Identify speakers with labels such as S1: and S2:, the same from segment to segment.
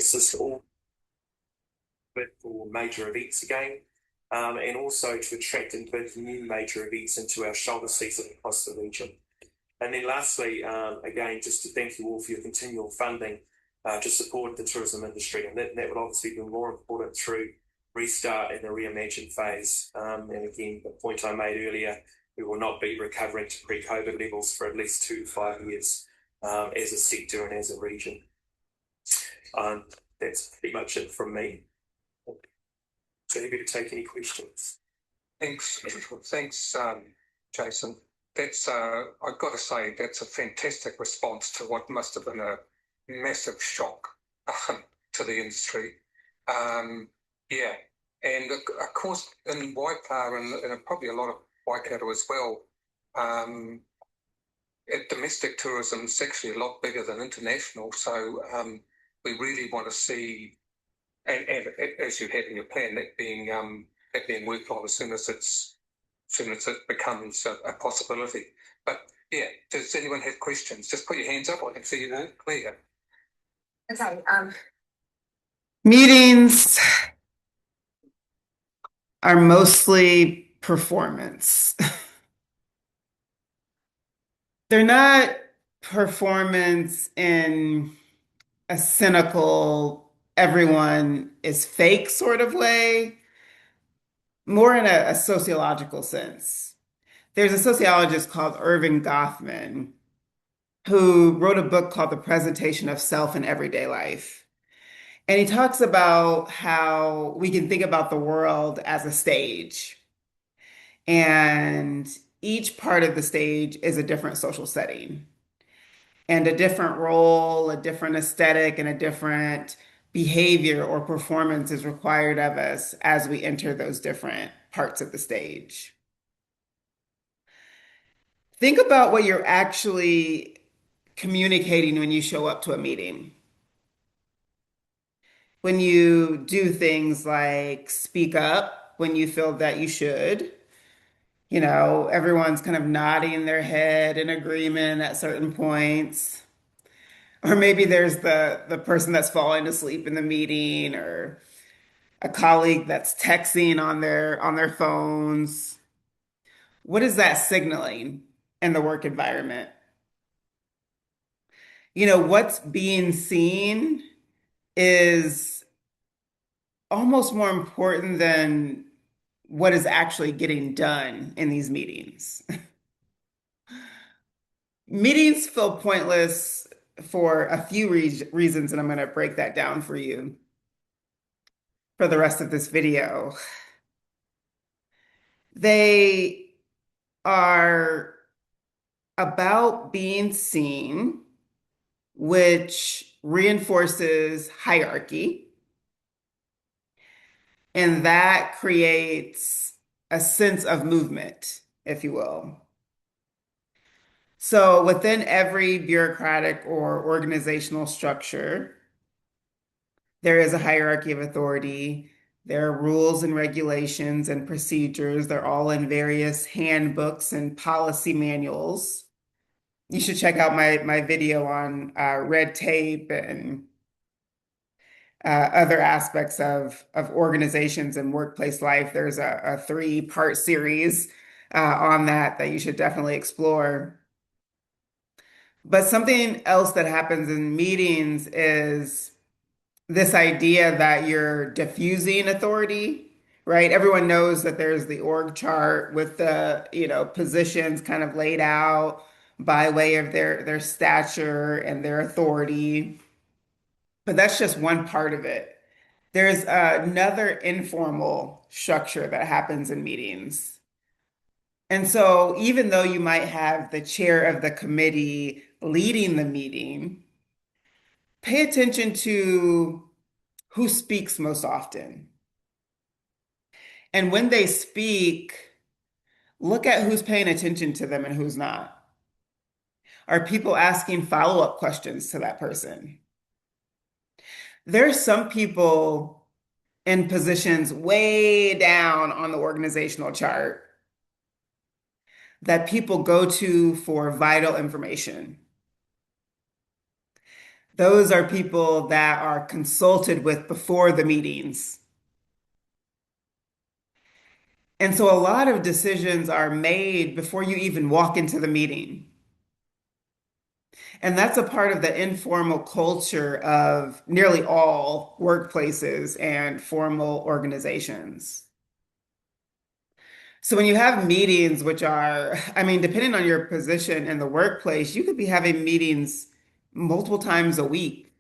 S1: access to all for major events again, and also to attract and bid new major events into our shoulder season across the region. And then lastly, again, just to thank you all for your continual funding to support the tourism industry. And that would obviously be more important through Restart and the Reimagine phase. And again, the point I made earlier, we will not be recovering to pre-COVID levels for at least 2 to 5 years as a sector and as a region. That's pretty much it from me. So happy to take any questions.
S2: Thanks, Jason. That's I've got to say that's a fantastic response to what must have been a massive shock to the industry. Yeah, and of course in Waipa and probably a lot of Waikato as well, domestic tourism is actually a lot bigger than international. So we really want to see, and as you had in your plan, that being worked on as soon as it becomes a possibility. But yeah, does anyone have questions? Just put your hands up. I can see you there. Clear.
S3: Okay.
S4: Meetings are mostly performance. They're not performance in a cynical, everyone is fake sort of way, more in a sociological sense. There's a sociologist called Erving Goffman who wrote a book called The Presentation of Self in Everyday Life. And he talks about how we can think about the world as a stage. And each part of the stage is a different social setting and a different role, a different aesthetic, and a different behavior or performance is required of us as we enter those different parts of the stage. Think about what you're actually communicating when you show up to a meeting. When you do things like speak up when you feel that you should, everyone's kind of nodding their head in agreement at certain points. Or maybe there's the person that's falling asleep in the meeting or a colleague that's texting on their phones. What is that signaling in the work environment? What's being seen is almost more important than what is actually getting done in these meetings. Meetings feel pointless for a few reasons, and I'm going to break that down for you for the rest of this video. They are about being seen, which reinforces hierarchy. And that creates a sense of movement, if you will. So within every bureaucratic or organizational structure, there is a hierarchy of authority. There are rules and regulations and procedures. They're all in various handbooks and policy manuals. You should check out my video on red tape and other aspects of organizations and workplace life. There's a 3-part series on that you should definitely explore. But something else that happens in meetings is this idea that you're diffusing authority, right? Everyone knows that there's the org chart with the, positions kind of laid out by way of their stature and their authority. But that's just one part of it. There's another informal structure that happens in meetings. And so even though you might have the chair of the committee leading the meeting, pay attention to who speaks most often. And when they speak, look at who's paying attention to them and who's not. Are people asking follow-up questions to that person? There's some people in positions way down on the organizational chart that people go to for vital information. Those are people that are consulted with before the meetings. And so a lot of decisions are made before you even walk into the meeting. And that's a part of the informal culture of nearly all workplaces and formal organizations. So when you have meetings, which are, I mean, depending on your position in the workplace, you could be having meetings multiple times a week.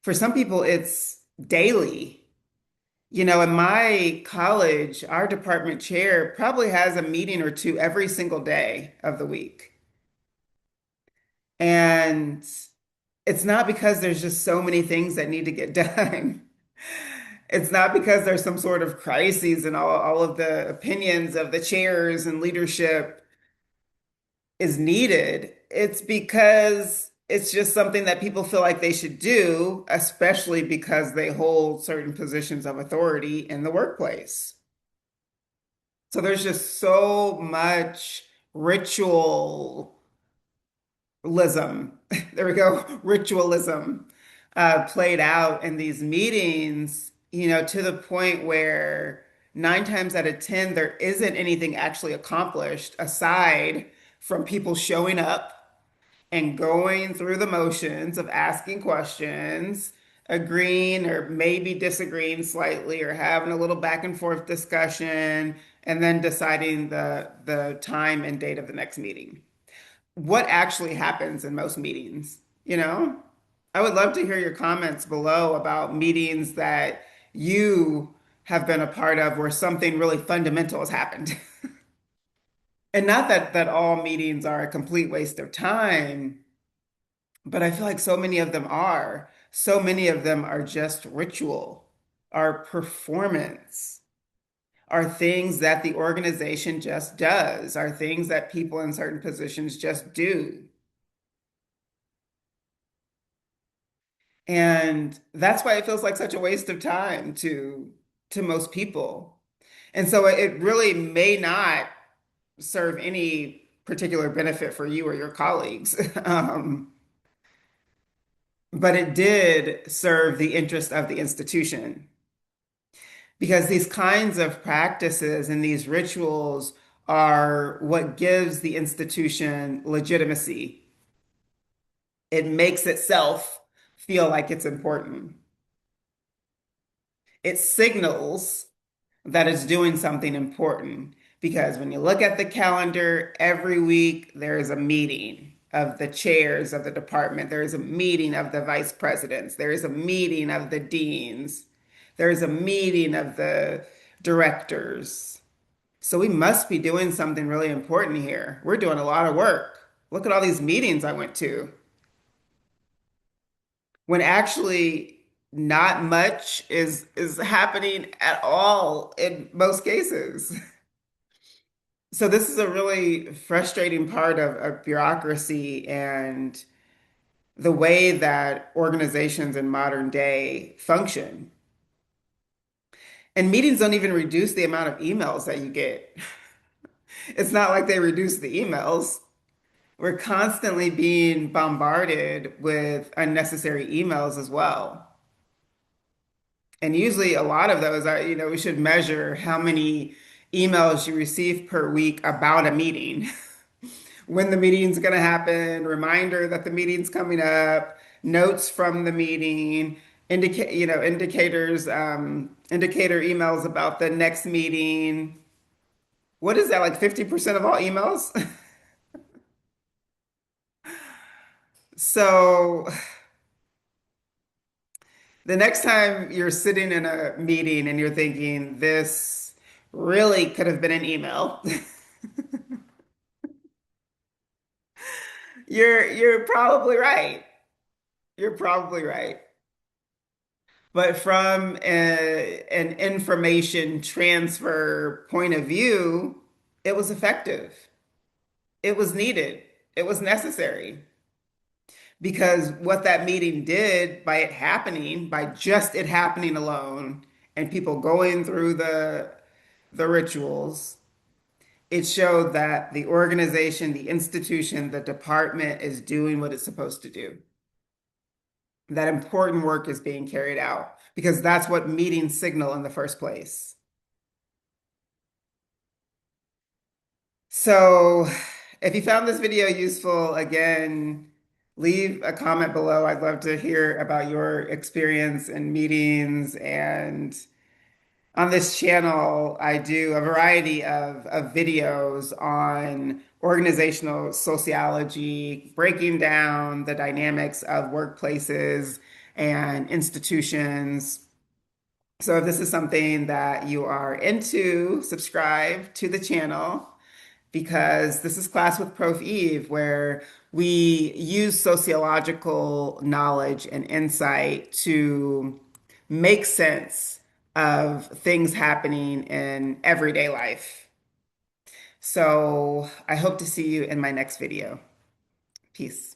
S4: For some people, it's daily. You know, in my college, our department chair probably has a meeting or two every single day of the week. And it's not because there's just so many things that need to get done. It's not because there's some sort of crises and all of the opinions of the chairs and leadership is needed. It's because it's just something that people feel like they should do, especially because they hold certain positions of authority in the workplace. So there's just so much ritualism. There we go, ritualism played out in these meetings, you know, to the point where 9 times out of 10, there isn't anything actually accomplished aside from people showing up and going through the motions of asking questions, agreeing or maybe disagreeing slightly, or having a little back and forth discussion, and then deciding the time and date of the next meeting. What actually happens in most meetings, you know? I would love to hear your comments below about meetings that you have been a part of where something really fundamental has happened. And not that all meetings are a complete waste of time, but I feel like so many of them are. So many of them are just ritual, are performance, are things that the organization just does, are things that people in certain positions just do. And that's why it feels like such a waste of time to most people. And so it really may not serve any particular benefit for you or your colleagues. But it did serve the interest of the institution because these kinds of practices and these rituals are what gives the institution legitimacy. It makes itself feel like it's important. It signals that it's doing something important because when you look at the calendar every week, there is a meeting of the chairs of the department. There is a meeting of the vice presidents. There is a meeting of the deans. There is a meeting of the directors. So we must be doing something really important here. We're doing a lot of work. Look at all these meetings I went to. When actually not much is happening at all in most cases. So this is a really frustrating part of bureaucracy and the way that organizations in modern day function. And meetings don't even reduce the amount of emails that you get. It's not like they reduce the emails. We're constantly being bombarded with unnecessary emails as well. And usually a lot of those are, you know, we should measure how many emails you receive per week about a meeting, when the meeting's going to happen, reminder that the meeting's coming up, notes from the meeting, indicators, indicator emails about the next meeting. What is that, like 50% of all emails? So the next time you're sitting in a meeting and you're thinking, this really could have been an email, you're probably right. You're probably right. But from an information transfer point of view, it was effective. It was needed. It was necessary. Because what that meeting did by it happening, by just it happening alone, and people going through the rituals, it showed that the organization, the institution, the department is doing what it's supposed to do. that important work is being carried out, because that's what meetings signal in the first place. So if you found this video useful, again, leave a comment below. I'd love to hear about your experience in meetings. And on this channel, I do a variety of videos on organizational sociology, breaking down the dynamics of workplaces and institutions. So if this is something that you are into, subscribe to the channel, because this is Class with Prof. Eve, where we use sociological knowledge and insight to make sense of things happening in everyday life. So I hope to see you in my next video. Peace.